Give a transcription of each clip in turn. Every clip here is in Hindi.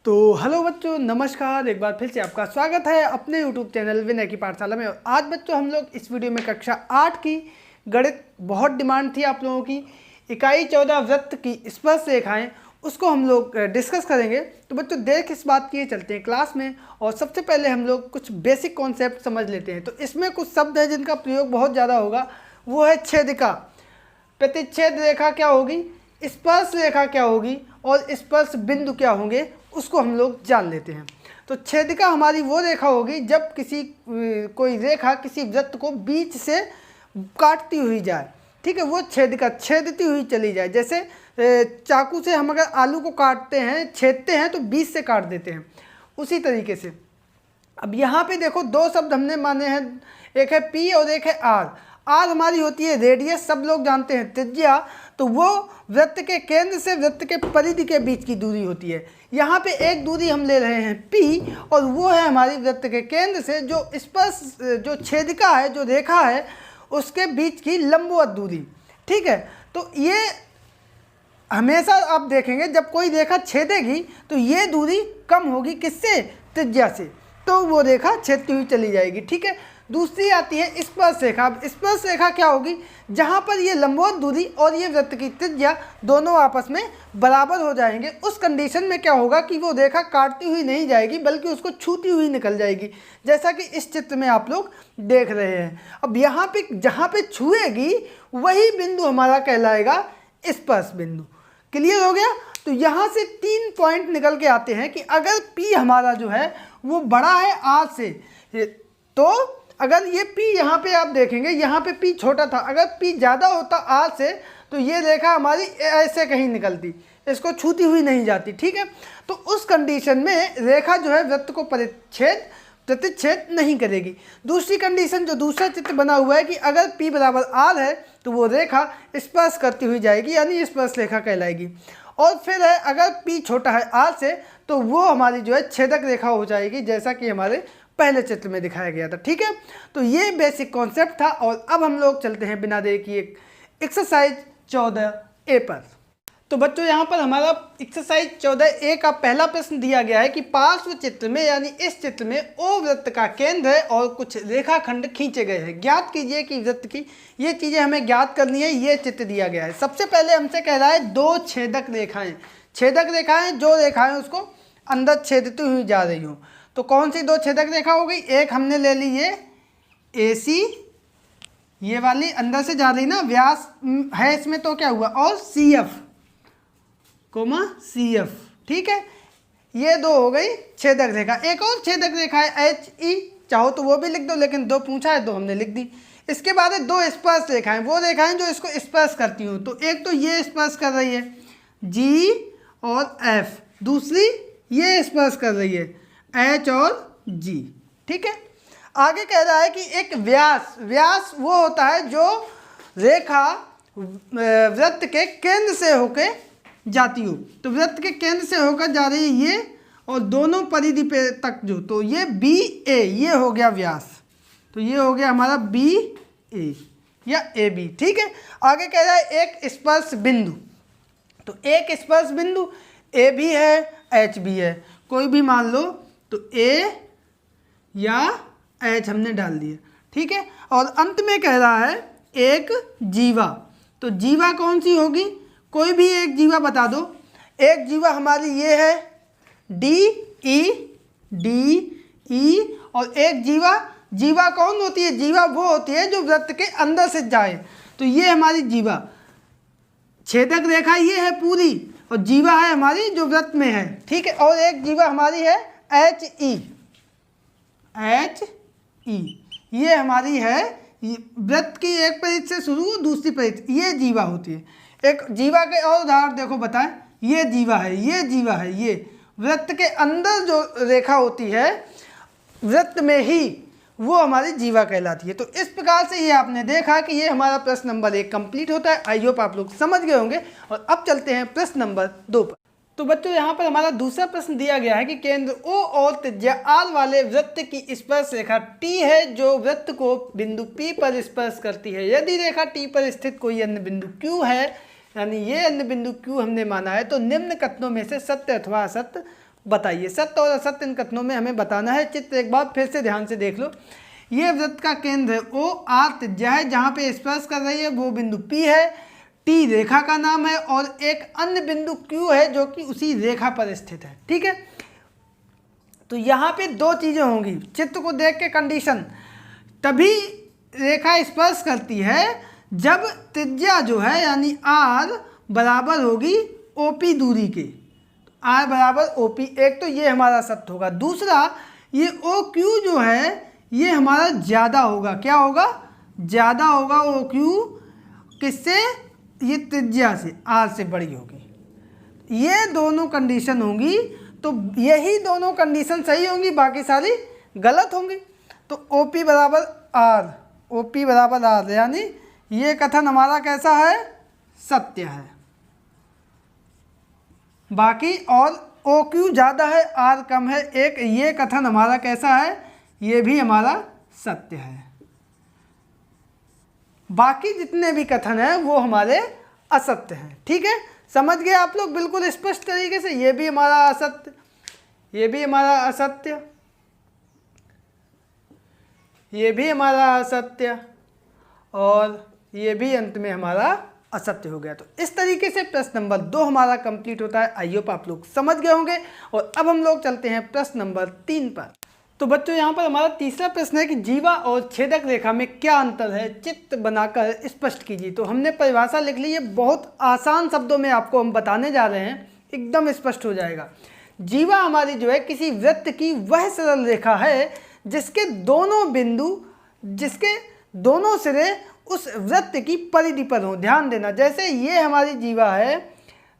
तो हेलो बच्चों, नमस्कार। एक बार फिर से आपका स्वागत है अपने यूट्यूब चैनल विनय की पाठशाला में। और आज बच्चों हम लोग इस वीडियो में कक्षा 8 की गणित, बहुत डिमांड थी आप लोगों की, इकाई 14 वृत्त की स्पर्श रेखाएं, उसको हम लोग डिस्कस करेंगे। तो बच्चों देर किस बात की, चलते हैं क्लास में। और सबसे पहले हम लोग कुछ बेसिक कॉन्सेप्ट समझ लेते हैं। तो इसमें कुछ शब्द हैं जिनका प्रयोग बहुत ज़्यादा होगा, वो है छेदिका, प्रतिच्छेद रेखा क्या होगी, स्पर्श रेखा क्या होगी और स्पर्श बिंदु क्या होंगे, उसको हम लोग जान लेते हैं। तो छेदिका हमारी वो रेखा होगी जब कोई रेखा किसी वृत्त को बीच से काटती हुई जाए, ठीक है, वो छेदिका छेदती हुई चली जाए। जैसे चाकू से हम अगर आलू को काटते हैं, छेदते हैं तो बीच से काट देते हैं, उसी तरीके से। अब यहाँ पे देखो दो शब्द हमने माने हैं, एक है पी और एक है आर। आर हमारी होती है रेडियस, सब लोग जानते हैं, त्रिज्या। तो वो वृत्त के केंद्र से वृत्त के परिधि के बीच की दूरी होती है। यहाँ पे एक दूरी हम ले रहे हैं पी, और वो है हमारी वृत्त के केंद्र से जो स्पर्श, जो छेदिका है, जो रेखा है, उसके बीच की लंबवत दूरी, ठीक है। तो ये हमेशा आप देखेंगे जब कोई रेखा छेदेगी तो ये दूरी कम होगी, किससे, त्रिज्या से, तो वो रेखा छेदती हुई चली जाएगी, ठीक है। दूसरी आती है स्पर्श रेखा। अब स्पर्श रेखा क्या होगी, जहाँ पर ये लंबवत दूरी और ये वृत्त की त्रिज्या दोनों आपस में बराबर हो जाएंगे। उस कंडीशन में क्या होगा कि वो रेखा काटती हुई नहीं जाएगी बल्कि उसको छूती हुई निकल जाएगी, जैसा कि इस चित्र में आप लोग देख रहे हैं। अब यहाँ पे जहाँ पे छुएगी वही बिंदु हमारा कहलाएगा स्पर्श बिंदु। क्लियर हो गया। तो यहाँ से 3 पॉइंट निकल के आते हैं कि अगर P हमारा जो है वो बड़ा है R से, तो अगर ये P यहाँ पे आप देखेंगे, यहाँ पे P छोटा था, अगर P ज़्यादा होता R से तो ये रेखा हमारी ऐसे कहीं निकलती, इसको छूती हुई नहीं जाती, ठीक है। तो उस कंडीशन में रेखा जो है वृत्त को प्रतिच्छेद नहीं करेगी। दूसरी कंडीशन, जो दूसरा चित्र बना हुआ है कि अगर P बराबर R है तो वो रेखा स्पर्श करती हुई जाएगी, यानी स्पर्श रेखा कहलाएगी। और फिर है अगर P छोटा है R से तो वो हमारी जो है छेदक रेखा हो जाएगी, जैसा कि हमारे पहले चित्र में दिखाया गया था, ठीक है। तो ये बेसिक कॉन्सेप्ट था। और अब हम लोग चलते हैं बिना देर किए एक्सरसाइज 14A पर। तो बच्चों यहाँ पर हमारा एक्सरसाइज 14A का पहला प्रश्न दिया गया है कि पार्श्व चित्र में, यानी इस चित्र में ओ वृत्त का केंद्र है और कुछ रेखाखंड खींचे गए हैं। ज्ञात कीजिए कि वृत्त की ये चीज़ें हमें ज्ञात करनी है। ये चित्र दिया गया है। सबसे पहले हमसे कह रहा है दो छेदक रेखाएं, छेदक रेखाएं जो रेखाएं उसको अंदर छेदती हुई जा रही हो। तो कौन सी दो छेदक रेखा हो गई, एक हमने ले ली ये AC, ये वाली अंदर से जा रही ना, व्यास है इसमें, तो क्या हुआ, और CF, CF, ठीक है। ये दो हो गई छेदक रेखा। एक और छेदक रेखा है HE, चाहो तो वो भी लिख दो, लेकिन दो पूछा है, दो हमने लिख दी। इसके बाद है दो स्पर्श रेखाएं, वो रेखाएं जो इसको स्पर्श करती हूँ। तो एक तो ये स्पर्श कर रही है G और F, दूसरी ये स्पर्श कर रही है H और G, ठीक है। आगे कह रहा है कि एक व्यास, व्यास वो होता है जो रेखा वृत्त के केंद्र से होके जाती हो। तो वृत्त के केंद्र से होकर जा रही है ये, और दोनों परिधि पे तक जो, तो ये BA, ये हो गया व्यास। तो ये हो गया हमारा BA या AB, ठीक है। आगे कह रहा है एक स्पर्श बिंदु। तो एक स्पर्श बिंदु A भी है H भी है, कोई भी मान लो, तो A या H हमने डाल दिया, ठीक है। और अंत में कह रहा है एक जीवा। तो जीवा कौन सी होगी, कोई भी एक जीवा बता दो। एक जीवा हमारी ये है DE, और एक जीवा कौन होती है, जीवा वो होती है जो वृत्त के अंदर से जाए। तो ये हमारी जीवा, छेदक रेखा ये है पूरी, और जीवा है हमारी जो वृत्त में है, ठीक है। और एक जीवा हमारी है HE, ये हमारी है वृत्त की एक परिधि से शुरू, दूसरी परिधि, ये जीवा होती है। एक जीवा के और उदाहरण देखो, बताएं, ये जीवा है, ये जीवा है, ये वृत्त के अंदर जो रेखा होती है वृत्त में ही, वो हमारी जीवा कहलाती है। तो इस प्रकार से ये आपने देखा कि ये हमारा प्रश्न नंबर 1 कंप्लीट होता है। आई होप आप लोग समझ गए होंगे। और अब चलते हैं प्रश्न नंबर 2 पर। तो बच्चों यहाँ पर हमारा दूसरा प्रश्न दिया गया है कि केंद्र O और त्रिज्या R वाले वृत्त की स्पर्श रेखा T है जो वृत्त को बिंदु P पर स्पर्श करती है। यदि रेखा T पर स्थित कोई अन्य बिंदु Q है, यानी ये अन्य बिंदु Q हमने माना है, तो निम्न कथनों में से सत्य अथवा असत्य बताइए। सत्य और असत्य इन कथनों में हमें बताना है। चित्र एक बार फिर से ध्यान से देख लो। ये वृत्त का केंद्र है ओ, आर त्रिज्या है, जहाँ पे स्पर्श कर रही है वो बिंदु P है, T रेखा का नाम है और एक अन्य बिंदु Q है जो कि उसी रेखा पर स्थित है। ठीक है, तो यहाँ पे दो चीज़ें होंगी। चित्र को देख के कंडीशन, तभी रेखा स्पर्श करती है जब त्रिज्या जो है यानी R बराबर होगी OP दूरी के। R बराबर OP, एक तो ये हमारा सत्य होगा। दूसरा, ये OQ जो है ये हमारा ज़्यादा होगा। क्या होगा? ज़्यादा होगा OQ किससे? ये त्रिज्या से, R से बड़ी होगी। ये दोनों कंडीशन होंगी, तो यही दोनों कंडीशन सही होंगी, बाकी सारी गलत होंगी। तो OP बराबर R, OP बराबर R, यानी ये कथन हमारा कैसा है? सत्य है। बाकी और OQ ज़्यादा है R कम है, एक ये कथन हमारा कैसा है? ये भी हमारा सत्य है। बाकी जितने भी कथन हैं वो हमारे असत्य हैं। ठीक है, समझ गए आप लोग बिल्कुल स्पष्ट तरीके से। ये भी हमारा असत्य, ये भी हमारा असत्य, ये भी हमारा असत्य और ये भी अंत में हमारा असत्य हो गया। तो इस तरीके से प्रश्न नंबर 2 हमारा कंप्लीट होता है। आई होप आप लोग समझ गए होंगे। और अब हम लोग चलते हैं प्रश्न नंबर 3 पर। तो बच्चों यहाँ पर हमारा तीसरा प्रश्न है कि जीवा और छेदक रेखा में क्या अंतर है, चित्र बनाकर स्पष्ट कीजिए। तो हमने परिभाषा लिख ली है, बहुत आसान शब्दों में आपको हम बताने जा रहे हैं, एकदम स्पष्ट हो जाएगा। जीवा हमारी जो है किसी वृत्त की वह सरल रेखा है जिसके दोनों बिंदु, जिसके दोनों सिरे उस वृत्त की परिधि पर हों। ध्यान देना, जैसे ये हमारी जीवा है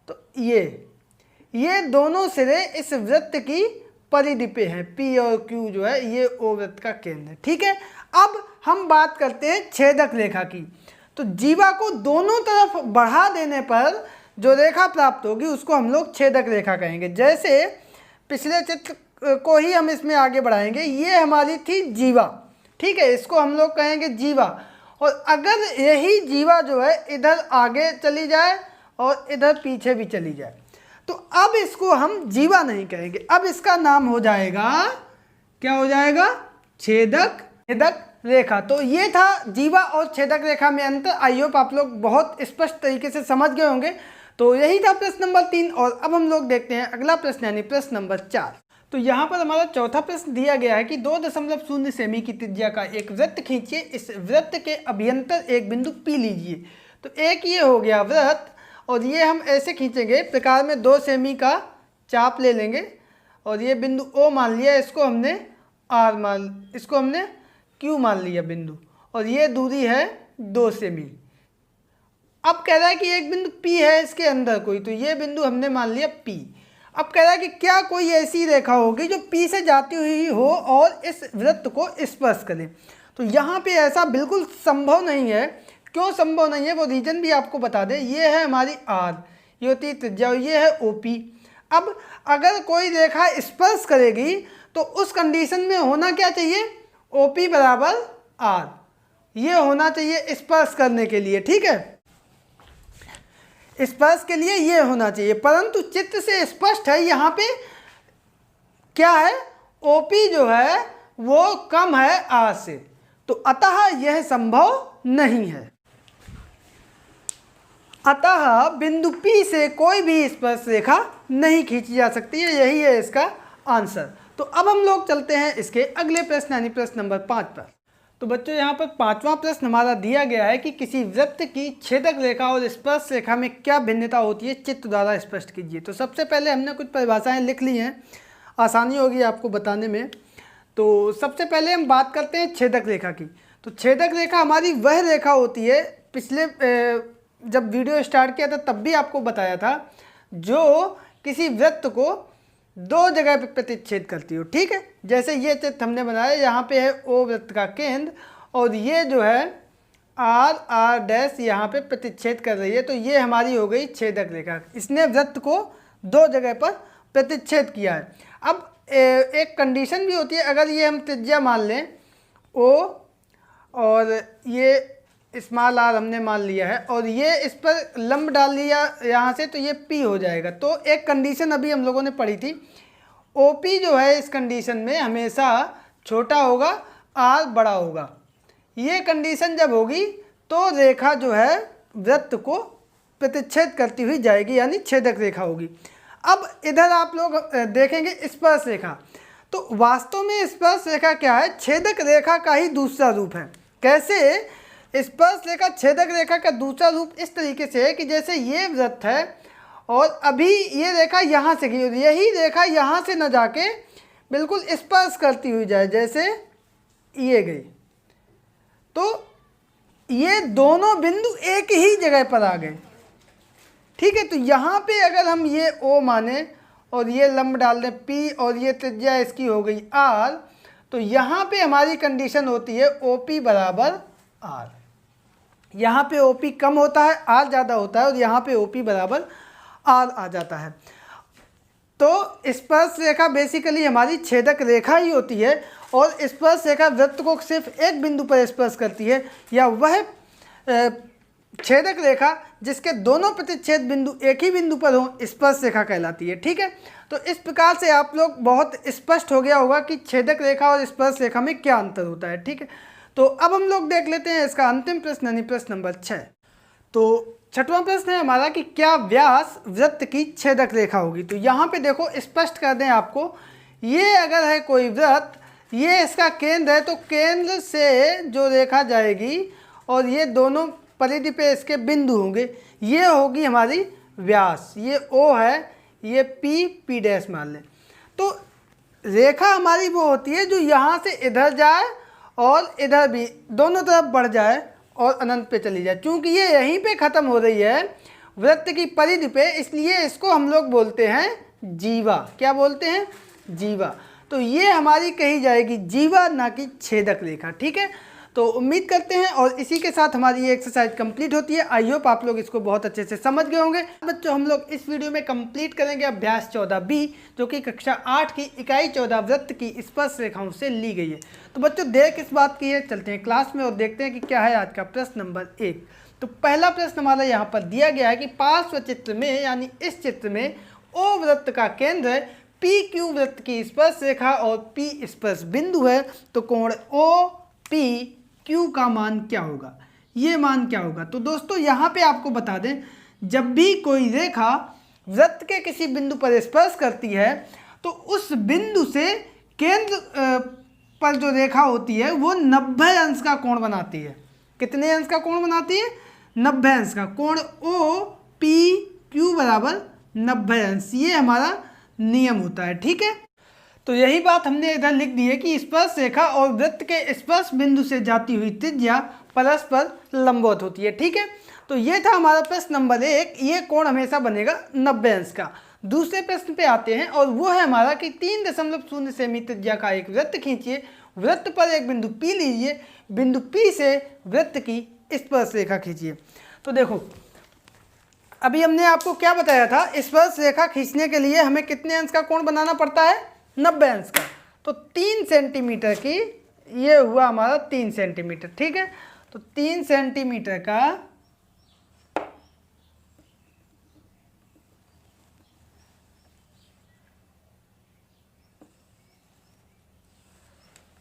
तो ये दोनों सिरे इस वृत्त की परिधि पे है। P और Q जो है ये O वृत्त का केंद्र है। ठीक है, अब हम बात करते हैं छेदक रेखा की। तो जीवा को दोनों तरफ बढ़ा देने पर जो रेखा प्राप्त होगी उसको हम लोग छेदक रेखा कहेंगे। जैसे पिछले चित्र को ही हम इसमें आगे बढ़ाएंगे। ये हमारी थी जीवा, ठीक है, इसको हम लोग कहेंगे जीवा। और अगर यही जीवा जो है इधर आगे चली जाए और इधर पीछे भी चली जाए तो अब इसको हम जीवा नहीं कहेंगे, अब इसका नाम हो जाएगा, क्या हो जाएगा? छेदक रेखा। तो ये था जीवा और छेदक रेखा में अंतर। आई होप आप लोग बहुत स्पष्ट तरीके से समझ गए होंगे। तो यही था प्रश्न नंबर 3। और अब हम लोग देखते हैं अगला प्रश्न यानी प्रश्न नंबर 4। तो यहाँ पर हमारा चौथा प्रश्न दिया गया है कि 2.0 सेमी की त्रिज्या का एक वृत्त खींचिए, इस वृत्त के अभ्यंतर एक बिंदु P लीजिए। तो एक ये हो गया वृत्त, और ये हम ऐसे खींचेंगे प्रकार में 2 सेमी का चाप ले लेंगे और ये बिंदु O मान लिया, इसको हमने इसको हमने Q मान लिया बिंदु, और ये दूरी है 2 सेमी। अब कह रहा है कि एक बिंदु P है इसके अंदर कोई, तो ये बिंदु हमने मान लिया P। अब कह रहा है कि क्या कोई ऐसी रेखा होगी जो P से जाती हुई हो और इस वृत्त को स्पर्श करे। तो यहाँ पे ऐसा बिल्कुल संभव नहीं है। क्यों संभव नहीं है वो रीजन भी आपको बता दें। ये है हमारी R, ये होती है त्रिज्या, ये है OP। अब अगर कोई रेखा स्पर्श करेगी तो उस कंडीशन में होना क्या चाहिए? OP बराबर R, ये होना चाहिए स्पर्श करने के लिए। ठीक है, स्पर्श के लिए ये होना चाहिए, परंतु चित्र से स्पष्ट है यहाँ पे क्या है? OP जो है वो कम है R से, तो अतः यह संभव नहीं है। अतः बिंदु P से कोई भी स्पर्श रेखा नहीं खींची जा सकती है। यही है इसका आंसर। तो अब हम लोग चलते हैं इसके अगले प्रश्न यानी प्रश्न नंबर 5 पर। तो बच्चों यहाँ पर 5वां प्रश्न हमारा दिया गया है कि किसी वृत्त की छेदक रेखा और स्पर्श रेखा में क्या भिन्नता होती है, चित्र द्वारा स्पष्ट कीजिए। तो सबसे पहले हमने कुछ परिभाषाएं लिख ली हैं, आसानी होगी आपको बताने में। तो सबसे पहले हम बात करते हैं छेदक रेखा की। तो छेदक रेखा हमारी वह रेखा होती है, पिछले जब वीडियो स्टार्ट किया था तब भी आपको बताया था, जो किसी वृत्त को 2 जगह पे प्रतिच्छेद करती हो। ठीक है, जैसे ये चित्र हमने बनाया, यहाँ पे है O वृत्त का केंद्र और ये जो है R डैश यहाँ पे प्रतिच्छेद कर रही है, तो ये हमारी हो गई छेदक रेखा। इसने वृत्त को 2 जगह पर प्रतिच्छेद किया है। अब एक कंडीशन भी होती है, अगर ये हम त्रिज्या मान लें O और ये स्मॉल r हमने मान लिया है और ये इस पर लंब डाल लिया यहाँ से, तो ये P हो जाएगा। तो एक कंडीशन अभी हम लोगों ने पढ़ी थी, OP जो है इस कंडीशन में हमेशा छोटा होगा, R बड़ा होगा। ये कंडीशन जब होगी तो रेखा जो है वृत्त को प्रतिच्छेद करती हुई जाएगी, यानी छेदक रेखा होगी। अब इधर आप लोग देखेंगे स्पर्श रेखा। तो वास्तव में स्पर्श रेखा क्या है? छेदक रेखा का ही दूसरा रूप है। कैसे? स्पर्श रेखा छेदक रेखा का दूसरा रूप इस तरीके से है कि जैसे ये वृत्त है और अभी ये रेखा यहाँ से गई, यही रेखा यहाँ से न जाके बिल्कुल स्पर्श करती हुई जाए, जैसे ये गई, तो ये दोनों बिंदु एक ही जगह पर आ गए। ठीक है, तो यहाँ पे अगर हम ये O माने और ये लंब डाल दें P और ये त्रिज्या इसकी हो गई R, तो यहाँ पे हमारी कंडीशन होती है OP बराबर R। यहाँ पे OP कम होता है, R ज़्यादा होता है, और यहाँ पे OP बराबर R आ जाता है। तो स्पर्श रेखा बेसिकली हमारी छेदक रेखा ही होती है, और स्पर्श रेखा वृत्त को सिर्फ एक बिंदु पर स्पर्श करती है, या वह छेदक रेखा जिसके दोनों प्रतिच्छेद बिंदु एक ही बिंदु पर हों स्पर्श रेखा कहलाती है। ठीक है, तो इस प्रकार से आप लोग बहुत स्पष्ट हो गया होगा कि छेदक रेखा और स्पर्श रेखा में क्या अंतर होता है। ठीक है, तो अब हम लोग देख लेते हैं इसका अंतिम प्रश्न, यानी प्रश्न नंबर 6। तो छठवां प्रश्न है हमारा कि क्या व्यास वृत्त की छेदक रेखा होगी। तो यहाँ पे देखो स्पष्ट कर दें आपको, ये अगर है कोई वृत्त, ये इसका केंद्र है, तो केंद्र से जो रेखा जाएगी और ये दोनों परिधि पे इसके बिंदु होंगे, ये होगी हमारी व्यास। ये O है, ये P डैश मान लें। तो रेखा हमारी वो होती है जो यहाँ से इधर जाए और इधर भी दोनों तरफ बढ़ जाए और अनंत पे चली जाए। क्योंकि ये यहीं पे ख़त्म हो रही है वृत्त की परिधि पे, इसलिए इसको हम लोग बोलते हैं जीवा। क्या बोलते हैं? जीवा। तो ये हमारी कही जाएगी जीवा, ना कि छेदक रेखा। ठीक है, तो उम्मीद करते हैं और इसी के साथ हमारी ये एक्सरसाइज कंप्लीट होती है। आई होप आप लोग इसको बहुत अच्छे से समझ गए होंगे। बच्चों, हम लोग इस वीडियो में कंप्लीट करेंगे अभ्यास 14B, जो कि कक्षा 8 की इकाई 14 वृत्त की स्पर्श रेखाओं से ली गई है। तो बच्चों, देर किस बात की है, चलते हैं क्लास में और देखते हैं कि क्या है आज का प्रश्न नंबर 1। तो पहला प्रश्न हमारा यहाँ पर दिया गया है कि पार्श्व चित्र में, यानी इस चित्र में O वृत्त का केंद्र है, PQ वृत्त की स्पर्श रेखा और P स्पर्श बिंदु है, तो कोण OPQ का मान क्या होगा? ये मान क्या होगा? तो दोस्तों, यहाँ पे आपको बता दें, जब भी कोई रेखा वृत्त के किसी बिंदु पर स्पर्श करती है, तो उस बिंदु से केंद्र पर जो रेखा होती है वो 90 अंश का कोण बनाती है। कितने अंश का कोण बनाती है? 90 अंश का। कोण OPQ बराबर 90 अंश, ये हमारा नियम होता है। ठीक है, तो यही बात हमने इधर लिख दी है कि स्पर्श रेखा और वृत्त के स्पर्श बिंदु से जाती हुई त्रिज्या परस्पर लंबवत होती है। ठीक है, तो ये था हमारा प्रश्न नंबर 1। ये कोण हमेशा बनेगा 90 अंश का। दूसरे प्रश्न पे आते हैं और वो है हमारा कि 3.0 सेमी त्रिज्या का एक वृत्त खींचिए, वृत्त पर एक बिंदु P लीजिए, बिंदु P से वृत्त की स्पर्श रेखा खींचिए। तो देखो, अभी हमने आपको क्या बताया था, स्पर्श रेखा खींचने के लिए हमें कितने अंश का कोण बनाना पड़ता है? 90 अंश का। तो 3 सेंटीमीटर की, ये हुआ हमारा 3 सेंटीमीटर। ठीक है, तो 3 सेंटीमीटर का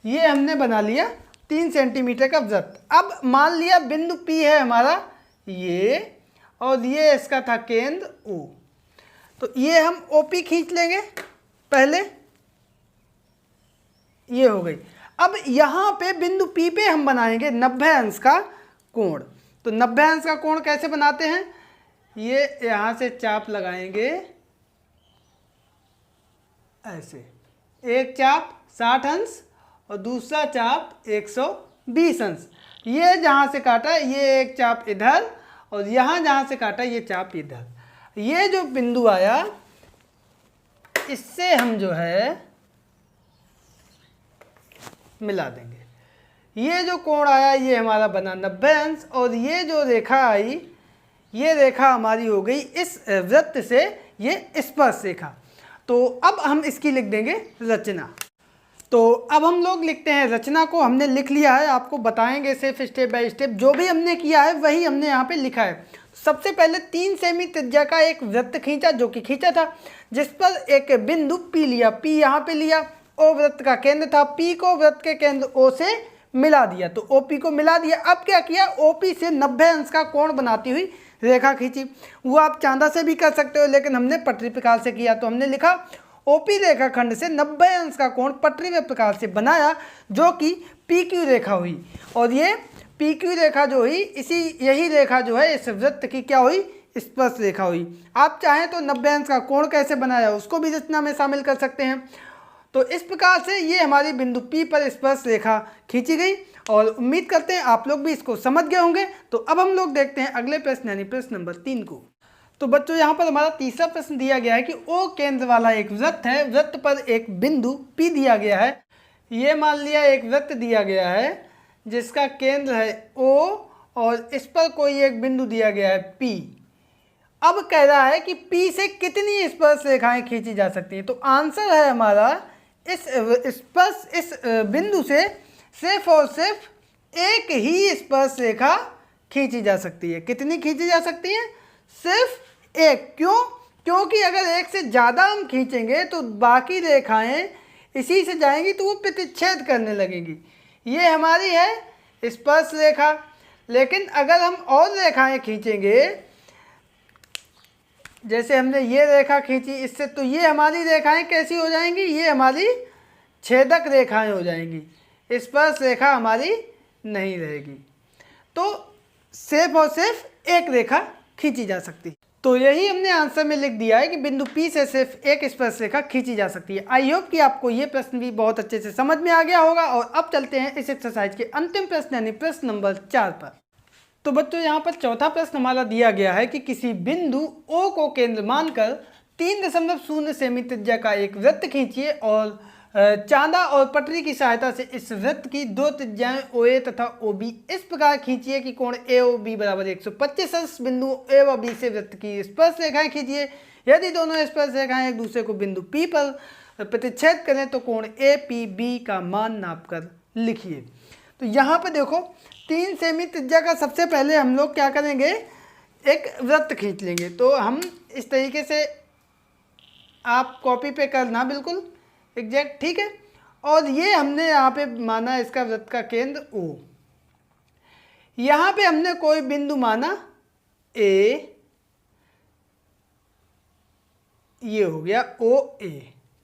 ये हमने बना लिया 3 सेंटीमीटर का वृत्त। अब मान लिया बिंदु P है हमारा ये, और ये इसका था केंद्र O। तो ये हम OP खींच लेंगे पहले, ये हो गई। अब यहाँ पे बिंदु P पे हम बनाएंगे 90 अंश का कोण। तो 90 अंश का कोण कैसे बनाते हैं? ये यहाँ से चाप लगाएंगे ऐसे, एक चाप 60 अंश और दूसरा चाप 120 अंश। ये जहाँ से काटा ये एक चाप इधर, और यहाँ जहाँ से काटा ये चाप इधर। ये जो बिंदु आया, इससे हम जो है मिला देंगे। ये जो कोण आया ये हमारा बना 90 अंश, और ये जो रेखा आई, ये रेखा हमारी हो गई इस वृत्त से ये स्पर्श रेखा। तो अब हम इसकी लिख देंगे रचना। तो अब हम लोग लिखते हैं रचना को। हमने लिख लिया है, आपको बताएंगे सिर्फ स्टेप बाय स्टेप। जो भी हमने किया है वही हमने यहाँ पे लिखा है। सबसे पहले 3 सेमी त्रिज्या का एक वृत्त खींचा, जो कि खींचा था, जिस पर एक बिंदु P लिया, P यहाँ पे लिया, O वृत्त का केंद्र था, P को वृत्त के केंद्र O से मिला दिया, तो OP को मिला दिया। अब क्या किया, OP से 90 अंश का कोण बनाती हुई रेखा खींची। वो आप चांदा से भी कर सकते हो, लेकिन हमने पटरी प्रकार से किया, तो हमने लिखा OP रेखाखंड से 90 अंश का कोण पटरी में प्रकार से बनाया, जो कि PQ रेखा हुई। और ये PQ रेखा जो हुई, यही रेखा जो है इस वृत्त की क्या हुई, स्पर्श रेखा हुई। आप चाहें तो 90 अंश का कोण कैसे बनाया उसको भी रचना में शामिल कर सकते हैं। तो इस प्रकार से ये हमारी बिंदु P पर स्पर्श रेखा खींची गई, और उम्मीद करते हैं आप लोग भी इसको समझ गए होंगे। तो अब हम लोग देखते हैं अगले प्रश्न यानी प्रश्न नंबर 3 को। तो बच्चों यहाँ पर हमारा तीसरा प्रश्न दिया गया है कि O केंद्र वाला एक वृत्त है, वृत्त पर एक बिंदु P दिया गया है। ये मान लिया एक वृत्त दिया गया है जिसका केंद्र है O, और इस पर कोई एक बिंदु दिया गया है P। अब कह रहा है कि P से कितनी स्पर्श रेखाएं खींची जा सकती हैं। तो आंसर है हमारा इस बिंदु से सिर्फ और सिर्फ एक ही स्पर्श रेखा खींची जा सकती है। कितनी खींची जा सकती है, सिर्फ एक। क्यों, क्योंकि अगर एक से ज़्यादा हम खींचेंगे तो बाकी रेखाएं इसी से जाएंगी, तो वो प्रतिच्छेद करने लगेंगी। ये हमारी है स्पर्श रेखा, लेकिन अगर हम और रेखाएं खींचेंगे, जैसे हमने ये रेखा खींची इससे, तो ये हमारी रेखाएं कैसी हो जाएंगी, ये हमारी छेदक रेखाएं हो जाएंगी, स्पर्श रेखा हमारी नहीं रहेगी। तो सिर्फ और सिर्फ एक रेखा खींची जा सकती है। तो यही हमने आंसर में लिख दिया है कि बिंदु P से सिर्फ एक स्पर्श रेखा खींची जा सकती है। आई होप कि आपको ये प्रश्न भी बहुत अच्छे से समझ में आ गया होगा। और अब चलते हैं इस एक्सरसाइज के अंतिम प्रश्न यानी प्रश्न नंबर 4 पर। तो बच्चों यहाँ पर चौथा प्रश्न हमारा दिया गया है कि किसी बिंदु O को केंद्र मानकर 3.0 सेमी त्रिज्या का एक वृत्त खींचिए, और चांदा और पटरी की सहायता से इस वृत्त की 2 त्रिज्याएं OA तथा OB इस प्रकार खींचिए कि कोण AOB बराबर 125 अंश। बिंदु A व B से वृत्त की स्पर्श रेखाएं खींचिए। यदि दोनों स्पर्श रेखाएं एक दूसरे को बिंदु P पर प्रतिच्छेद करें तो कोण APB का मान नापकर लिखिए। तो यहाँ पर देखो 3 सेमी त्रिज्या का सबसे पहले हम लोग क्या करेंगे, एक वृत्त खींच लेंगे। तो हम इस तरीके से, आप कॉपी पे करना बिल्कुल एग्जैक्ट, ठीक है। और ये हमने यहाँ पे माना इसका वृत्त का केंद्र O। यहाँ पे हमने कोई बिंदु माना A, ये हो गया OA,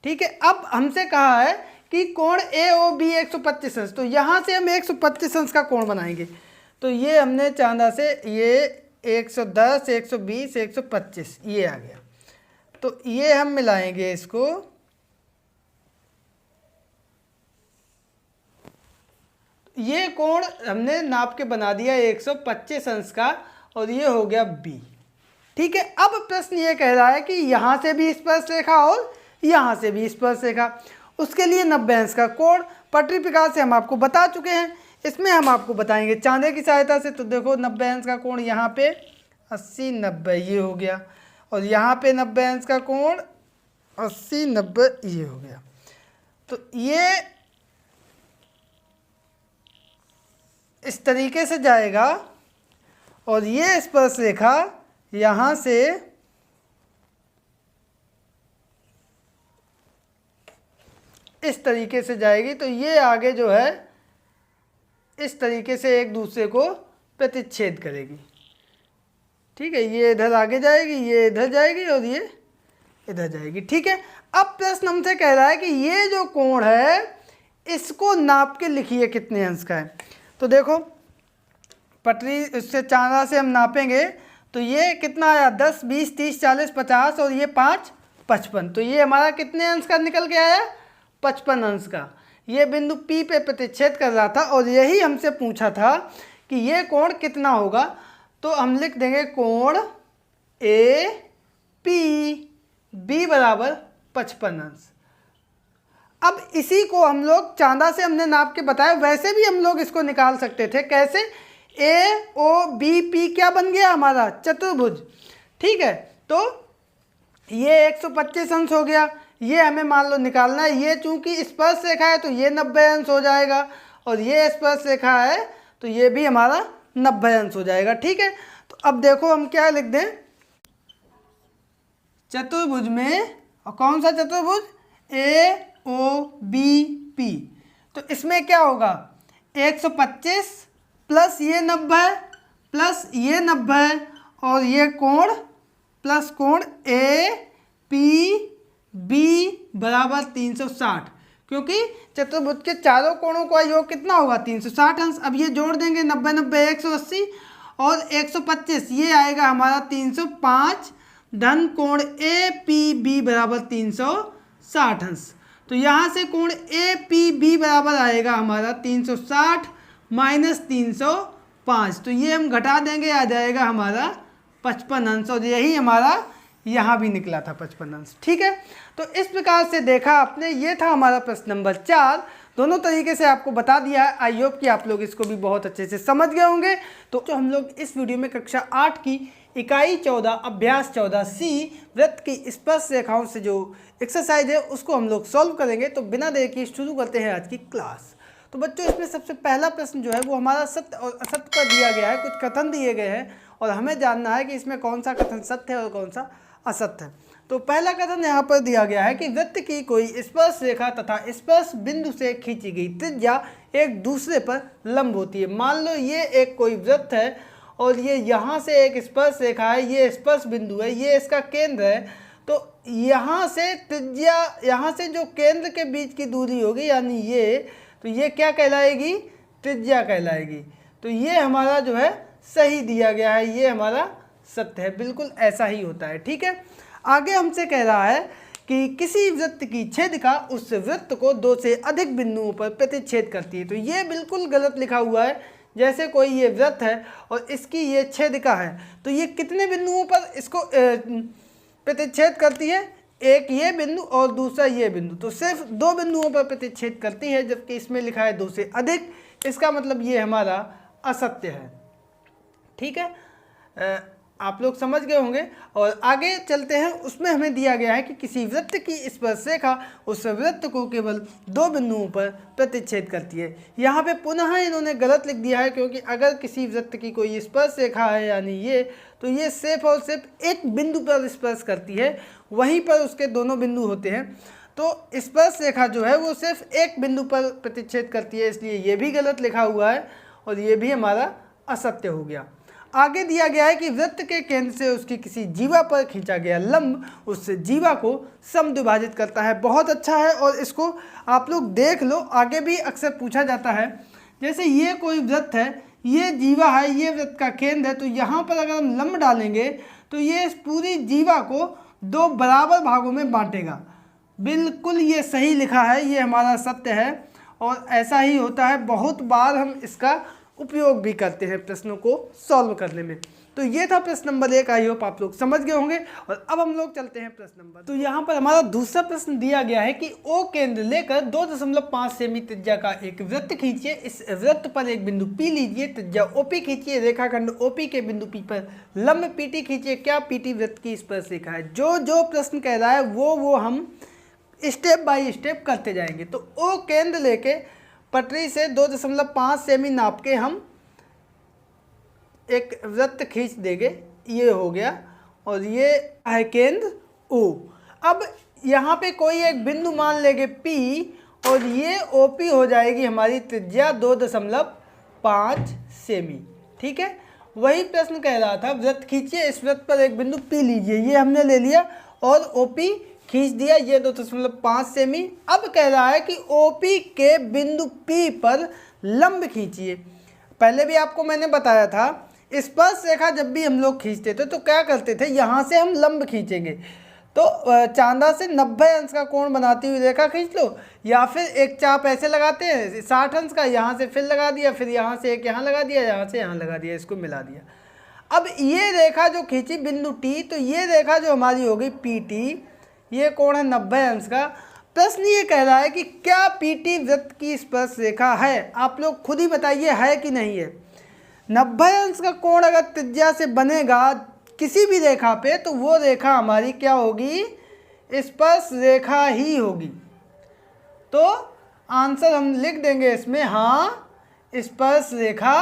ठीक है। अब हमसे कहा है कि कोण AOB 125 अंश, तो यहाँ से हम 125 अंश का कोण बनाएंगे। तो ये हमने चांदा से ये 110, 120, 125 ये आ गया। तो ये हम मिलाएंगे इसको, ये कोण हमने नाप के बना दिया 125 अंश का, और ये हो गया B, ठीक है। अब प्रश्न ये कह रहा है कि यहाँ से भी स्पर्श रेखा और यहाँ से भी स्पर्श रेखा, उसके लिए 90 अंश का कोण पटरी प्रकार से हम आपको बता चुके हैं। इसमें हम आपको बताएंगे चांदे की सहायता से। तो देखो 90 अंश का कोण यहाँ पे 80, 90 ये हो गया, और यहाँ पे 90 अंश का कोण 80, 90 ये हो गया। तो ये इस तरीके से जाएगा, और ये स्पर्श रेखा यहाँ से इस तरीके से जाएगी। तो ये आगे जो है इस तरीके से एक दूसरे को प्रतिच्छेद करेगी, ठीक है। ये इधर आगे जाएगी, ये इधर जाएगी, और ये इधर जाएगी, ठीक है। अब प्रश्न हमसे कह रहा है कि ये जो कोण है इसको नाप के लिखिए कितने अंश का है। तो देखो पटरी इससे चांदा से हम नापेंगे, तो ये कितना आया, 10, 20, 30, 40, 50, और ये 5, 55। तो ये हमारा कितने अंश का निकल के आया, 55 अंश का। ये बिंदु P पे प्रतिच्छेद कर रहा था, और यही हमसे पूछा था कि ये कोण कितना होगा। तो हम लिख देंगे कोण APB बराबर 55 अंश। अब इसी को हम लोग चांदा से हमने नाप के बताया, वैसे भी हम लोग इसको निकाल सकते थे। कैसे, AOBP क्या बन गया हमारा, चतुर्भुज, ठीक है। तो ये 125 अंश हो गया, ये हमें मान लो निकालना है। ये चूंकि स्पर्श रेखा है तो ये 90 अंश हो जाएगा, और ये स्पर्श रेखा है तो ये भी हमारा 90 अंश हो जाएगा, ठीक है। तो अब देखो हम क्या लिख दें, चतुर्भुज में, और कौन सा चतुर्भुज, AOBP। तो इसमें क्या होगा, 125 प्लस ये 90 प्लस ये 90 और ये कोण प्लस कोण APB बराबर 360, क्योंकि चतुर्भुज के चारों कोणों का योग कितना होगा, 360 अंश। अब ये जोड़ देंगे, 90 90 180 और 125, ये आएगा हमारा 305 धन कोण APB बराबर 360 अंश। तो यहाँ से कोण APB बराबर आएगा हमारा 360 माइनस 305, तो ये हम घटा देंगे, आ जाएगा हमारा 55 अंश, और यही हमारा यहाँ भी निकला था 55 अंश। ठीक है, तो इस प्रकार से देखा आपने, ये था हमारा प्रश्न नंबर 4। दोनों तरीके से आपको बता दिया है। आई होप कि आप लोग इसको भी बहुत अच्छे से समझ गए होंगे। तो हम लोग इस वीडियो में कक्षा 8 की इकाई 14 अभ्यास 14C वृत्त की स्पर्श रेखाओं से जो एक्सरसाइज है उसको हम लोग सॉल्व करेंगे। तो बिना देर के शुरू करते हैं आज की क्लास। तो बच्चों, इसमें सबसे पहला प्रश्न जो है वो हमारा सत्य और असत्य पर दिया गया है। कुछ कथन दिए गए हैं और हमें जानना है कि इसमें कौन सा कथन सत्य है और कौन सा असत्य है। तो पहला कथन यहाँ पर दिया गया है कि वृत्त की कोई स्पर्श रेखा तथा स्पर्श बिंदु से खींची गई त्रिज्या एक दूसरे पर लंब होती है। मान लो ये एक कोई वृत्त है और ये यहाँ से एक स्पर्श रेखा है, ये स्पर्श बिंदु है, ये इसका केंद्र है। तो यहाँ से त्रिज्या, यहाँ से जो केंद्र के बीच की दूरी होगी यानी ये, तो ये क्या कहलाएगी, त्रिज्या कहलाएगी। तो ये हमारा जो है सही दिया गया है, ये हमारा सत्य है, बिल्कुल ऐसा ही होता है। ठीक है, आगे हमसे कह रहा है कि किसी वृत्त की छेदिका उस वृत्त को 2 से अधिक बिंदुओं पर प्रतिच्छेद करती है। तो ये बिल्कुल गलत लिखा हुआ है। जैसे कोई ये वृत्त है और इसकी ये छेदिका है, तो ये कितने बिंदुओं पर इसको प्रतिच्छेद करती है, एक ये बिंदु और दूसरा ये बिंदु। तो सिर्फ 2 बिंदुओं पर प्रतिच्छेद करती है, जबकि इसमें लिखा है 2 से अधिक। इसका मतलब ये हमारा असत्य है। ठीक है, आप लोग समझ गए होंगे। और आगे चलते हैं, उसमें हमें दिया गया है कि किसी वृत्त की स्पर्श रेखा उस वृत्त को केवल 2 बिंदुओं पर प्रतिच्छेद करती है। यहाँ पे पुनः इन्होंने गलत लिख दिया है, क्योंकि अगर किसी वृत्त की कोई स्पर्श रेखा है यानी ये, तो ये सिर्फ और सिर्फ एक बिंदु पर स्पर्श करती है, वहीं पर उसके दोनों बिंदु होते हैं। तो स्पर्श रेखा जो है वो सिर्फ एक बिंदु पर प्रतिच्छेद करती है, इसलिए ये भी गलत लिखा हुआ है और ये भी हमारा असत्य हो गया। आगे दिया गया है कि वृत्त के केंद्र से उसकी किसी जीवा पर खींचा गया लंब उस जीवा को समद्विभाजित करता है। बहुत अच्छा है, और इसको आप लोग देख लो, आगे भी अक्सर पूछा जाता है। जैसे ये कोई वृत्त है, ये जीवा है, ये वृत्त का केंद्र है, तो यहाँ पर अगर हम लंब डालेंगे तो ये इस पूरी जीवा को 2 बराबर भागों में बांटेगा। बिल्कुल ये सही लिखा है, ये हमारा सत्य है और ऐसा ही होता है। बहुत बार हम इसका उपयोग भी करते हैं प्रश्नों को सॉल्व करने में। तो ये था प्रश्न नंबर 1। आई होप आप लोग समझ गए होंगे। और अब हम लोग चलते हैं प्रश्न नंबर। तो यहाँ पर हमारा दूसरा प्रश्न दिया गया है कि O केंद्र लेकर 2.5 सेमी त्रिज्या का एक वृत्त खींचिए। इस वृत्त पर एक बिंदु P लीजिए, त्रिज्या OP खींचिए, रेखाखंड OP के बिंदु P पर लंब PT खींचिए। क्या PT वृत्त की स्पर्श रेखा है? जो प्रश्न कह रहा है वो हम स्टेप बाय स्टेप करते जाएंगे। तो O केंद्र लेके पटरी से 2.5 सेमी नाप के हम एक वृत्त खींच देंगे, ये हो गया, और ये है केंद्र O। अब यहाँ पे कोई एक बिंदु मान लेंगे P और ये OP हो जाएगी हमारी त्रिज्या 2.5 सेमी। ठीक है, वही प्रश्न कह रहा था, वृत्त खींचिए, इस वृत्त पर एक बिंदु P लीजिए, ये हमने ले लिया और OP खींच दिया, ये 2.5 सेमी। अब कह रहा है कि OP के बिंदु P पर लंब खींचिए। पहले भी आपको मैंने बताया था, स्पर्श रेखा जब भी हम लोग खींचते थे तो क्या करते थे, यहाँ से हम लंब खींचेंगे। तो चांदा से 90 अंश का कोण बनाती हुई रेखा खींच लो, या फिर एक चाप ऐसे लगाते हैं 60 अंश का, यहाँ से फिर लगा दिया, फिर यहाँ से एक यहाँ लगा दिया, यहाँ से यहाँ लगा दिया, इसको मिला दिया। अब ये रेखा जो खींची बिंदु T, तो ये रेखा जो हमारी होगी PT, ये कोण है 90 अंश का। प्रश्न ये कह रहा है कि क्या PT वृत्त की स्पर्श रेखा है? आप लोग खुद ही बताइए है कि नहीं है। 90 अंश का कोण अगर त्रिज्या से बनेगा किसी भी रेखा पे, तो वो रेखा हमारी क्या होगी, स्पर्श रेखा ही होगी। तो आंसर हम लिख देंगे इसमें, हाँ स्पर्श रेखा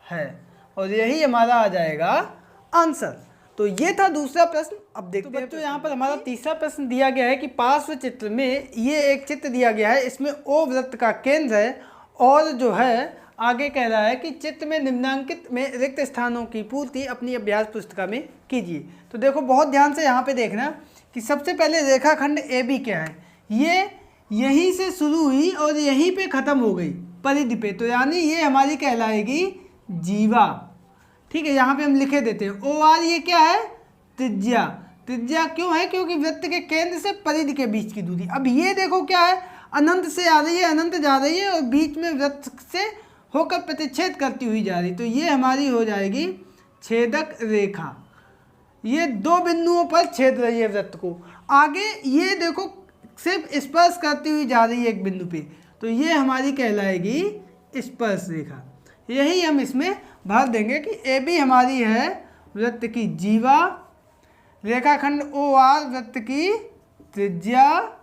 है, और यही हमारा आ जाएगा आंसर। तो ये था दूसरा प्रश्न। अब देखते हैं। तो यहाँ पर हमारा तीसरा प्रश्न दिया गया है कि पार्श्व चित्र में ये एक चित्र दिया गया है, इसमें ओ वृत्त का केंद्र है और जो है आगे कह रहा है कि चित्र में निम्नांकित में रिक्त स्थानों की पूर्ति अपनी अभ्यास पुस्तिका में कीजिए। तो देखो बहुत ध्यान से यहाँ पे देखना कि सबसे पहले रेखाखंड ए बी क्या है, ये यहीं से शुरू हुई और यहीं पे ख़त्म हो गई परिधि पे, तो यानी ये हमारी कहलाएगी जीवा। ठीक है, यहाँ पे हम लिखे देते हैं ओ आर, ये क्या है त्रिज्या। त्रिज्या क्यों है, क्योंकि वृत्त के केंद्र से परिधि के बीच की दूरी। अब ये देखो क्या है, अनंत से आ रही है, अनंत जा रही है और बीच में वृत्त से होकर प्रतिच्छेद करती हुई जा रही, तो ये हमारी हो जाएगी छेदक रेखा। ये दो बिंदुओं पर छेद रही है वृत्त को। आगे ये देखो सिर्फ स्पर्श करती हुई जा रही है एक बिंदु पे, तो ये हमारी कहलाएगी स्पर्श रेखा। यही हम इसमें भर देंगे कि ए बी हमारी है वृत्त की जीवा, रेखाखंड ओ आर वृत्त की त्रिज्या,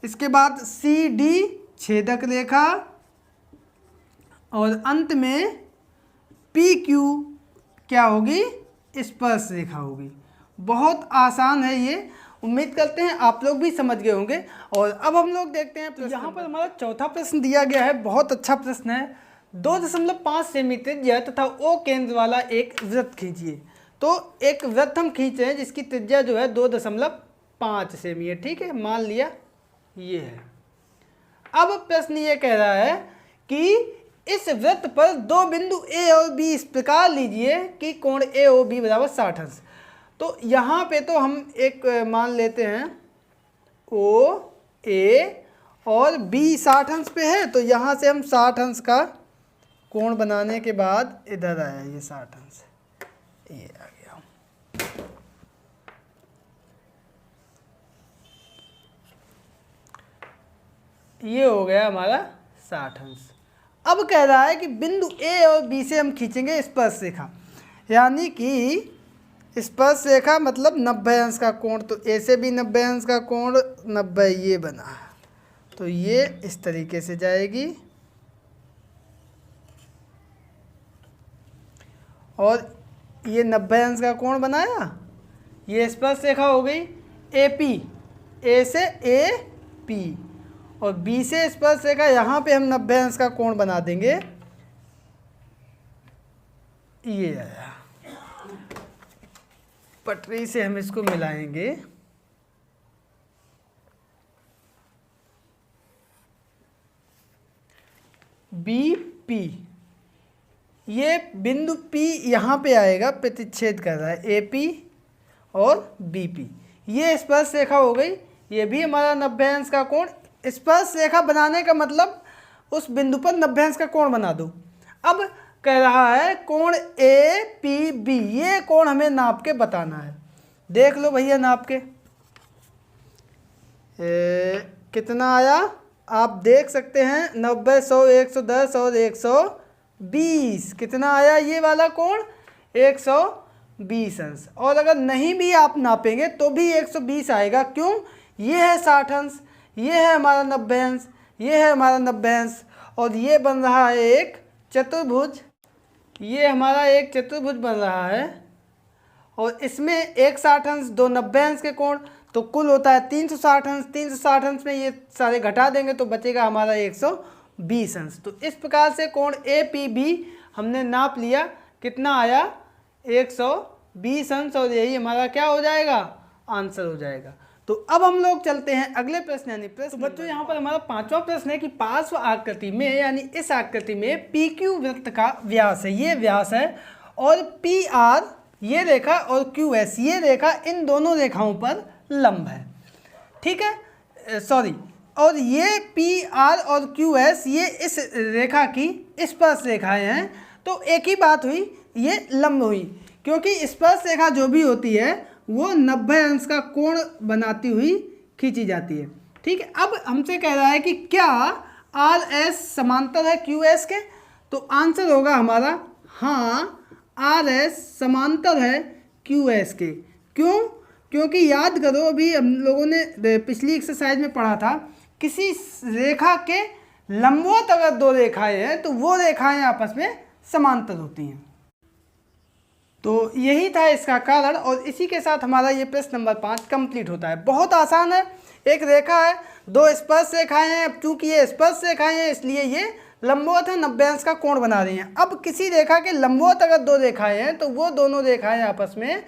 इसके बाद सी डी छेदक रेखा और अंत में पी क्यू क्या होगी, स्पर्श रेखा होगी। बहुत आसान है ये, उम्मीद करते हैं आप लोग भी समझ गए होंगे। और अब हम लोग देखते हैं, तो यहाँ पर हमारा चौथा प्रश्न दिया गया है, बहुत अच्छा प्रश्न है। 2.5 सेमी त्रिज्या तथा ओ केंद्र वाला एक वृत्त खींचिए। तो एक वृत्त हम खींच रहे हैं जिसकी त्रिज्या जो है 2.5 सेमी है। ठीक है, मान लिया ये है। अब प्रश्न ये कह रहा है कि इस वृत्त पर दो बिंदु ए और बी इस प्रकार लीजिए कि कोण ए ओ बी बराबर 60 अंश। तो यहाँ पे तो हम एक मान लेते हैं ओ ए और बी 60 अंश पे है, तो यहाँ से हम 60 अंश का कोण बनाने के बाद इधर आया ये 60 अंश, ये आ गया। ये हो गया हमारा 60 अंश। अब कह रहा है कि बिंदु ए और बी से हम खींचेंगे स्पर्श रेखा, यानी कि स्पर्श रेखा मतलब 90 अंश का कोण। तो ए से भी 90 अंश का कोण, 90 ये बना, तो ये इस तरीके से जाएगी और ये 90 अंश का कोण बनाया, ये स्पर्श रेखा हो गई ए पी, ए से ए पी, और बी से स्पर्श रेखा यहाँ पे हम 90 अंश का कोण बना देंगे, ये आया। पटरी से हम इसको मिलाएंगे, बी पी, ये बिंदु P यहाँ पे आएगा, प्रतिच्छेद कर रहा है ए पी और बी पी, ये स्पर्श रेखा हो गई। ये भी हमारा 90 अंश का कोण। स्पर्श रेखा बनाने का मतलब उस बिंदु पर 90 अंश का कोण बना दो। अब कह रहा है कोण ए पी बी, ये कोण हमें नाप के बताना है। देख लो भैया नाप के, कितना आया आप देख सकते हैं, 90, 100, 110 और 120। कितना आया ये वाला कोण, 120 अंश। और अगर नहीं भी आप नापेंगे तो भी 120 आएगा। क्यों, ये है 60 अंश, ये है हमारा 90 अंश, ये है हमारा 90 अंश, और ये बन रहा है एक चतुर्भुज। ये हमारा एक चतुर्भुज बन रहा है और इसमें एक 60 अंश, दो 90 अंश के कोण, तो कुल होता है 360 अंश। 360 अंश में ये सारे घटा देंगे तो बचेगा हमारा 120 अंश। तो इस प्रकार से कोण ए पी बी हमने नाप लिया, कितना आया 120 अंश, और यही हमारा क्या हो जाएगा, आंसर हो जाएगा। तो अब हम लोग चलते हैं अगले प्रश्न यानी प्रश्न। तो बच्चों यहाँ पर हमारा 5वां प्रश्न है कि पार्श्व आकृति में यानी इस आकृति में पी क्यू वृत्त का व्यास है, ये व्यास है, और पी आर ये रेखा और क्यू एस ये रेखा इन दोनों रेखाओं पर लंब है। ठीक है, सॉरी, और ये पी आर और क्यू एस ये इस रेखा की स्पर्श रेखाएं हैं। तो एक ही बात हुई, ये लंब हुई, क्योंकि स्पर्श रेखा जो भी होती है वो 90 अंश का कोण बनाती हुई खींची जाती है। ठीक है, अब हमसे कह रहा है कि क्या आर एस समांतर है क्यू एस के, तो आंसर होगा हमारा हाँ, आर एस समांतर है क्यू एस के। क्यों, क्योंकि याद करो अभी हम लोगों ने पिछली एक्सरसाइज में पढ़ा था, किसी रेखा के लंबवत अगर दो रेखाएं हैं तो वो रेखाएं आपस में समांतर होती हैं। तो यही था इसका कारण और इसी के साथ हमारा ये प्रश्न नंबर 5 कंप्लीट होता है। बहुत आसान है, एक रेखा है, दो स्पर्श रेखाएं हैं। अब चूंकि ये स्पर्श रेखाएं हैं इसलिए ये लंबवत है, 90 अंश का कोण बना रही हैं। अब किसी रेखा के लंबवत अगर दो रेखाएं हैं तो वो दोनों रेखाएं आपस में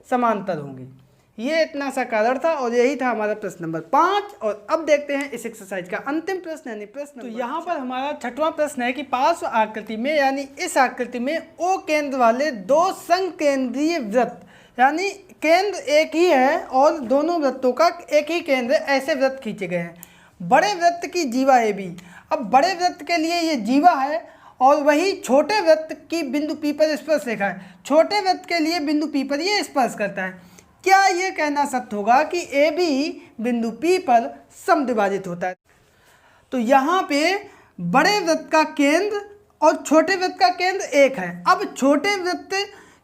समांतर होंगी। ये इतना सा कारण था और यही था हमारा प्रश्न नंबर 5। और अब देखते हैं इस एक्सरसाइज का अंतिम प्रश्न यानी प्रश्न। तो यहाँ पर हमारा 6वां प्रश्न है कि पार्श्व आकृति में यानी इस आकृति में ओ केंद्र वाले दो संकेंद्रीय वृत्त, यानी केंद्र एक ही है और दोनों वृत्तों का एक ही केंद्र, ऐसे वृत्त खींचे गए हैं। बड़े वृत्त की जीवा ए बी। अब बड़े वृत्त के लिए ये जीवा है और वही छोटे वृत्त की बिंदु पी पर स्पर्श रेखा है। छोटे वृत्त के लिए बिंदु पी पर ये स्पर्श करता है। क्या ये कहना सत्य होगा कि ए बी बिंदु पी पर समद्विभाजित होता है? तो यहाँ पे बड़े वृत्त का केंद्र और छोटे वृत्त का केंद्र एक है। अब छोटे वृत्त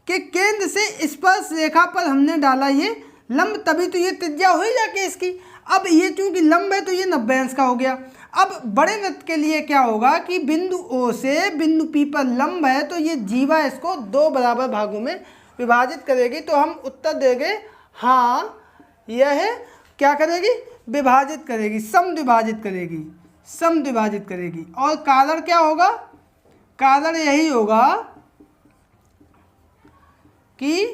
के केंद्र से स्पर्श रेखा पर हमने डाला ये लंब, तभी तो ये त्रिज्या हुई जाके इसकी। अब ये चूंकि लंब है तो ये 90 अंश का हो गया। अब बड़े वृत्त के लिए क्या होगा कि बिंदु ओ से बिंदु पी पर लंब है तो ये जीवा इसको दो बराबर भागों में विभाजित करेगी। तो हम उत्तर देंगे हाँ, यह क्या करेगी, विभाजित करेगी, समद्विभाजित करेगी, समद्विभाजित करेगी। और कारण क्या होगा, कारण यही होगा कि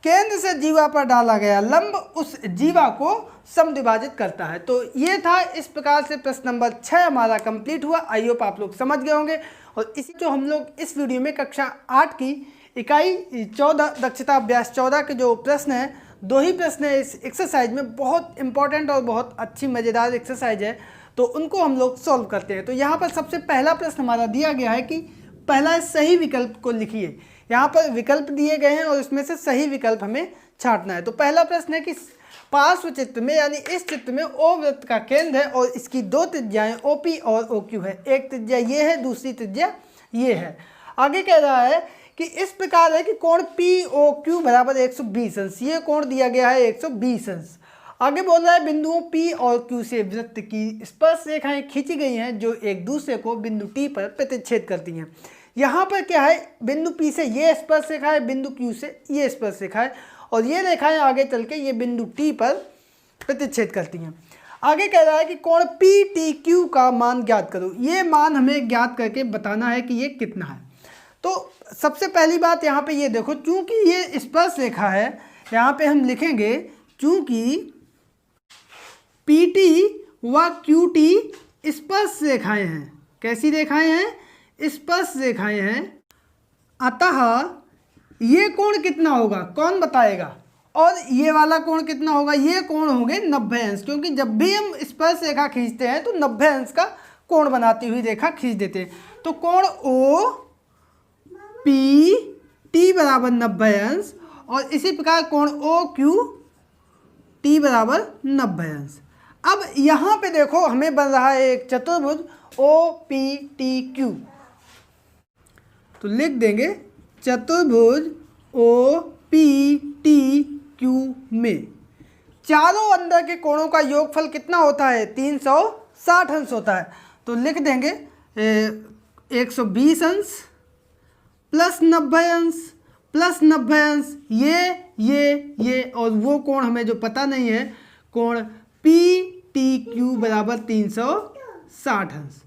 केंद्र से जीवा पर डाला गया लंब उस जीवा को समद्विभाजित करता है। तो ये था, इस प्रकार से प्रश्न नंबर 6 हमारा कंप्लीट हुआ। आई होप आप लोग समझ गए होंगे। और इसी जो हम लोग इस वीडियो में कक्षा 8 की इकाई 14 दक्षता अभ्यास 14 के जो प्रश्न हैं, 2 ही प्रश्न है इस एक्सरसाइज में, बहुत इंपॉर्टेंट और बहुत अच्छी मज़ेदार एक्सरसाइज है, तो उनको हम लोग सॉल्व करते हैं। तो यहाँ पर सबसे पहला प्रश्न हमारा दिया गया है कि पहला सही विकल्प को लिखिए। यहाँ पर विकल्प दिए गए हैं और इसमें से सही विकल्प हमें छांटना है। तो पहला प्रश्न है कि पार्श्व चित्र में यानी इस चित्र में ओ वृत्त का केंद्र है और इसकी दो त्रिज्याएं OP और OQ है। एक त्रिज्या ये है, दूसरी त्रिज्या ये है। आगे कह रहा है कि इस प्रकार है कि कोण POQ बराबर 120 अंश, ये कोण दिया गया है 120 अंश। आगे बोल रहा है बिंदुओं P और Q से वृत्त की स्पर्श रेखाएं खींची गई हैं जो एक दूसरे को बिंदु T पर प्रतिच्छेद करती हैं। यहाँ पर क्या है, बिंदु P से ये स्पर्श रेखा है, बिंदु Q से ये स्पर्श रेखा है और ये रेखाएं आगे चल के ये बिंदु T पर प्रतिच्छेद करती हैं। आगे कह रहा है कि कोण PTQ का मान ज्ञात करो। ये मान हमें ज्ञात करके बताना है कि ये कितना है। तो सबसे पहली बात यहाँ पे ये देखो, चूंकि ये स्पर्श रेखा है, यहाँ पे हम लिखेंगे चूंकि PT व QT स्पर्श रेखाएं हैं। कैसी रेखाएं हैं? स्पर्श रेखाएं हैं। अतः ये कोण कितना होगा, कौन बताएगा? और ये वाला कोण कितना होगा? ये कोण होंगे 90 अंश, क्योंकि जब भी हम स्पर्श रेखा खींचते हैं तो 90 अंश का कोण बनाती हुई रेखा खींच देते हैं। तो कोण OPT बराबर 90 अंश और इसी प्रकार कोण OQT बराबर 90 अंश। अब यहाँ पे देखो हमें बन रहा है एक चतुर्भुज OPTQ, तो लिख देंगे चतुर्भुज OPTQ में चारों अंदर के कोणों का योगफल कितना होता है? 360 अंश होता है। तो लिख देंगे 120 अंश प्लस 90 अंश प्लस 90 अंश, ये और वो कोण हमें जो पता नहीं है, कोण PTQ बराबर 360 अंश।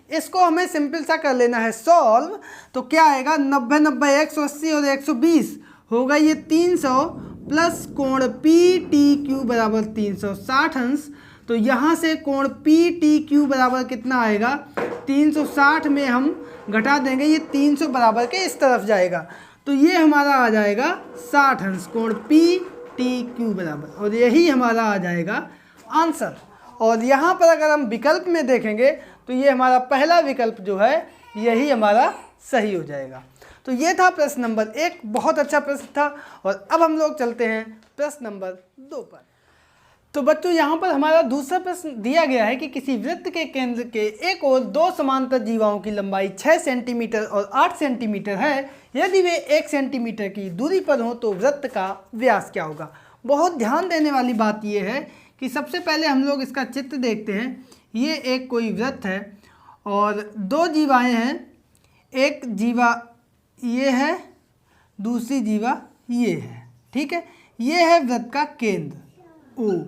इसको हमें सिंपल सा कर लेना है सॉल्व। तो क्या आएगा, 90 90 180 और 120 होगा ये 300 प्लस कोण PTQ बराबर 360 अंश। तो यहाँ से कोण PTQ बराबर कितना आएगा, 360 में हम घटा देंगे, ये 300 बराबर के इस तरफ जाएगा, तो ये हमारा आ जाएगा 60 अंश कोण PTQ बराबर, और यही हमारा आ जाएगा आंसर। और यहाँ पर अगर हम विकल्प में देखेंगे तो ये हमारा पहला विकल्प जो है यही हमारा सही हो जाएगा। तो ये था प्रश्न नंबर 1, बहुत अच्छा प्रश्न था। और अब हम लोग चलते हैं प्रश्न नंबर 2 पर। तो बच्चों यहाँ पर हमारा दूसरा प्रश्न दिया गया है कि किसी वृत्त के केंद्र के एक और दो समांतर जीवाओं की लंबाई 6 सेंटीमीटर और 8 सेंटीमीटर है। यदि वे 1 सेंटीमीटर की दूरी पर हों तो वृत्त का व्यास क्या होगा। बहुत ध्यान देने वाली बात यह है कि सबसे पहले हम लोग इसका चित्र देखते हैं। ये एक कोई वृत्त है और दो जीवाएं हैं। एक जीवा ये है, दूसरी जीवा ये है, ठीक है। ये है वृत्त का केंद्र O।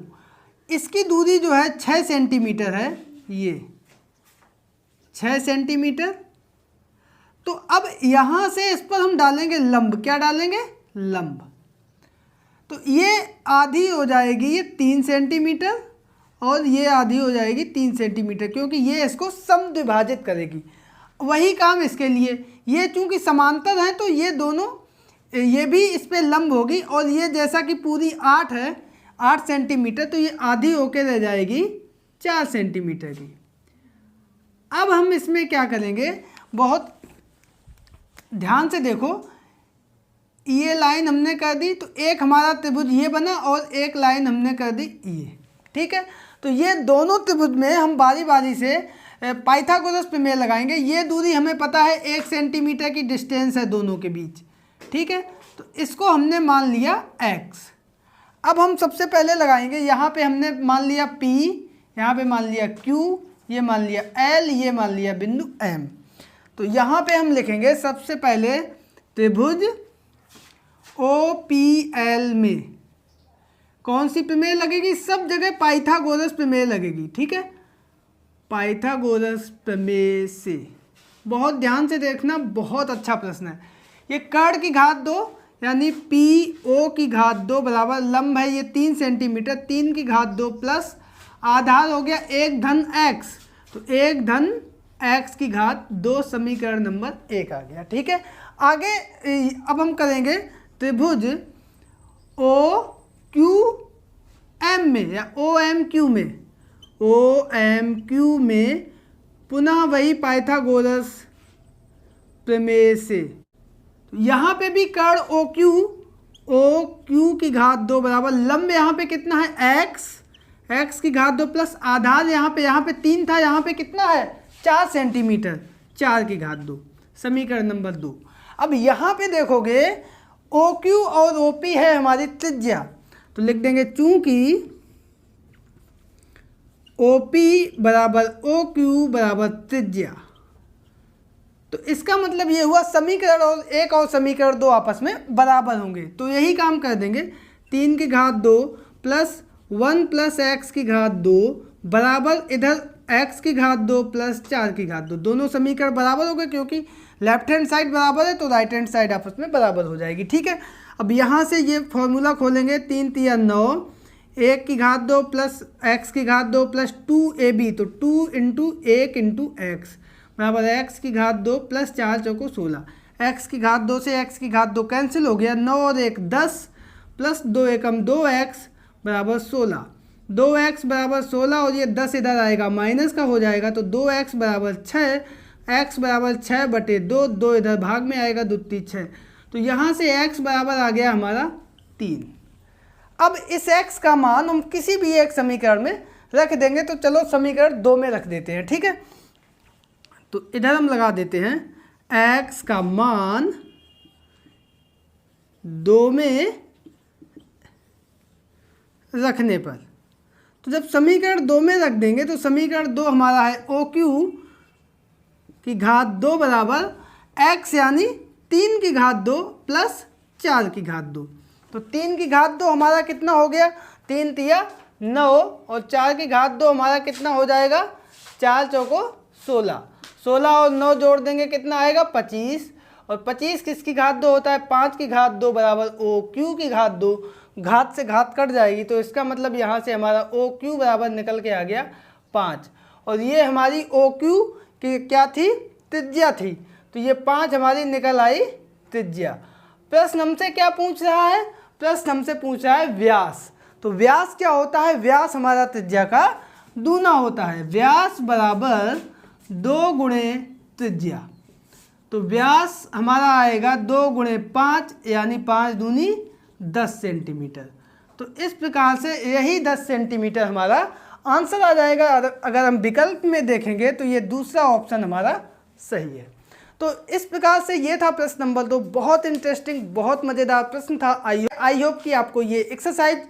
इसकी दूरी जो है 6 सेंटीमीटर है, ये 6 सेंटीमीटर। तो अब यहाँ से इस पर हम डालेंगे लंब। क्या डालेंगे? लंब। तो ये आधी हो जाएगी ये 3 सेंटीमीटर और ये आधी हो जाएगी 3 सेंटीमीटर, क्योंकि ये इसको समद्विभाजित करेगी। वही काम इसके लिए, ये चूँकि समांतर हैं तो ये दोनों, ये भी इस पर लंब होगी और ये जैसा कि पूरी 8 है, 8 सेंटीमीटर, तो ये आधी होके रह जाएगी 4 सेंटीमीटर की। अब हम इसमें क्या करेंगे, बहुत ध्यान से देखो, ये लाइन हमने कर दी तो एक हमारा त्रिभुज ये बना और एक लाइन हमने कर दी ये, ठीक है। तो ये दोनों त्रिभुज में हम बारी बारी से पाइथागोरस प्रमेय लगाएंगे। ये दूरी हमें पता है 1 सेंटीमीटर की डिस्टेंस है दोनों के बीच, ठीक है। तो इसको हमने मान लिया x। अब हम सबसे पहले लगाएंगे, यहाँ पे हमने मान लिया P, यहाँ पे मान लिया Q, ये मान लिया L, ये मान लिया बिंदु M। तो यहाँ पे हम लिखेंगे सबसे पहले त्रिभुज OPL में कौन सी प्रमेय लगेगी? सब जगह पाइथागोरस प्रमेय लगेगी, ठीक है। पाइथागोरस प्रमेय से, बहुत ध्यान से देखना, बहुत अच्छा प्रश्न है। ये कर्ण की घात 2 यानी PO की घात 2 बराबर लंब है ये 3 सेंटीमीटर, 3 की घात 2 प्लस आधार हो गया 1 धन x, तो 1 धन x की घात 2 समीकरण नंबर 1 आ गया, ठीक है। आगे अब हम करेंगे त्रिभुज OQM में या OMQ में, OMQ में पुनः वही पाइथागोरस प्रमेय से। यहाँ पे भी कर्ण OQ की घात 2 बराबर लंब यहाँ पे कितना है x की घात 2 प्लस आधार यहाँ पे 3 था, यहाँ पे कितना है 4 सेंटीमीटर, 4 की घात 2, समीकरण नंबर 2। अब यहाँ पे देखोगे OQ और OP है हमारी त्रिज्या, तो लिख देंगे चूंकि OP बराबर OQ बराबर त्रिज्या, तो इसका मतलब ये हुआ समीकरण और 1 और समीकरण 2 आपस में बराबर होंगे। तो यही काम कर देंगे, 3 की घात 2 प्लस 1 प्लस x की घात 2 बराबर इधर x की घात 2 प्लस 4 की घात 2, दोनों समीकरण बराबर हो गए, क्योंकि लेफ्ट हैंड साइड बराबर है तो राइट हैंड साइड आपस में बराबर हो जाएगी, ठीक है। अब यहाँ से ये फॉर्मूला खोलेंगे, 3 तिया 9, 1 की घात 2 प्लस x की घात 2 प्लस 2ab, तो 2 इंटू 1 इंटू एक्स बराबर x की घात 2 प्लस 4 चौको 16, x की घात 2 से x की घात 2 कैंसिल हो गया, 9 और 1 10 प्लस 2 एकम 2x बराबर 16, 2x बराबर 16 और ये 10 इधर आएगा माइनस का हो जाएगा, तो 2x बराबर 6, x बराबर 6 बटे 2, 2 इधर भाग में आएगा, 2 3 6, तो यहाँ से x बराबर आ गया हमारा 3। अब इस x का मान हम किसी भी एक समीकरण में रख देंगे, तो चलो समीकरण 2 में रख देते हैं, ठीक है। तो इधर हम लगा देते हैं x का मान 2 में रखने पर, तो जब समीकरण 2 में रख देंगे तो समीकरण 2 हमारा है OQ की घात 2 बराबर x यानी 3 की घात 2 प्लस 4 की घात 2, तो 3 की घात 2 हमारा कितना हो गया, 3 तिया 9 और 4 की घात 2 हमारा कितना हो जाएगा, 4 चौको 16, 16 और 9 जोड़ देंगे कितना आएगा 25, और 25 किसकी घात 2 होता है, 5 की घात 2 बराबर OQ की घात 2, घात से घात कट जाएगी, तो इसका मतलब यहाँ से हमारा OQ बराबर निकल के आ गया 5, और ये हमारी OQ की क्या थी, त्रिज्या थी, तो ये 5 हमारी निकल आई त्रिज्या। प्रश्न हमसे क्या पूछ रहा है, प्रश्न हमसे पूछ रहा है व्यास। तो व्यास क्या होता है, व्यास हमारा त्रिज्या का दूना होता है, व्यास बराबर 2 गुणे त्रिज्या, तो व्यास हमारा आएगा 2 गुणे 5 यानी 5 दूनी 10 सेंटीमीटर। तो इस प्रकार से यही 10 सेंटीमीटर हमारा आंसर आ जाएगा। अगर हम विकल्प में देखेंगे तो ये दूसरा ऑप्शन हमारा सही है। तो इस प्रकार से ये था प्रश्न नंबर 2, बहुत इंटरेस्टिंग, बहुत मज़ेदार प्रश्न था। आई होप कि आपको ये एक्सरसाइज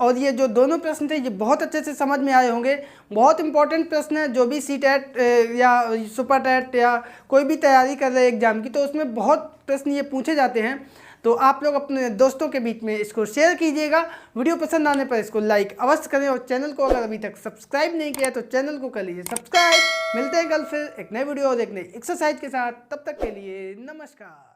और ये जो दोनों प्रश्न थे ये बहुत अच्छे से समझ में आए होंगे। बहुत इंपॉर्टेंट प्रश्न है, जो भी CTET या सुपर टेट या कोई भी तैयारी कर रहे हैं एग्ज़ाम की, तो उसमें बहुत प्रश्न ये पूछे जाते हैं। तो आप लोग अपने दोस्तों के बीच में इसको शेयर कीजिएगा। वीडियो पसंद आने पर इसको लाइक अवश्य करें और चैनल को अगर अभी तक सब्सक्राइब नहीं किया तो चैनल को कर लीजिए सब्सक्राइब। मिलते हैं कल फिर एक नए वीडियो और एक नई एक्सरसाइज के साथ, तब तक के लिए नमस्कार।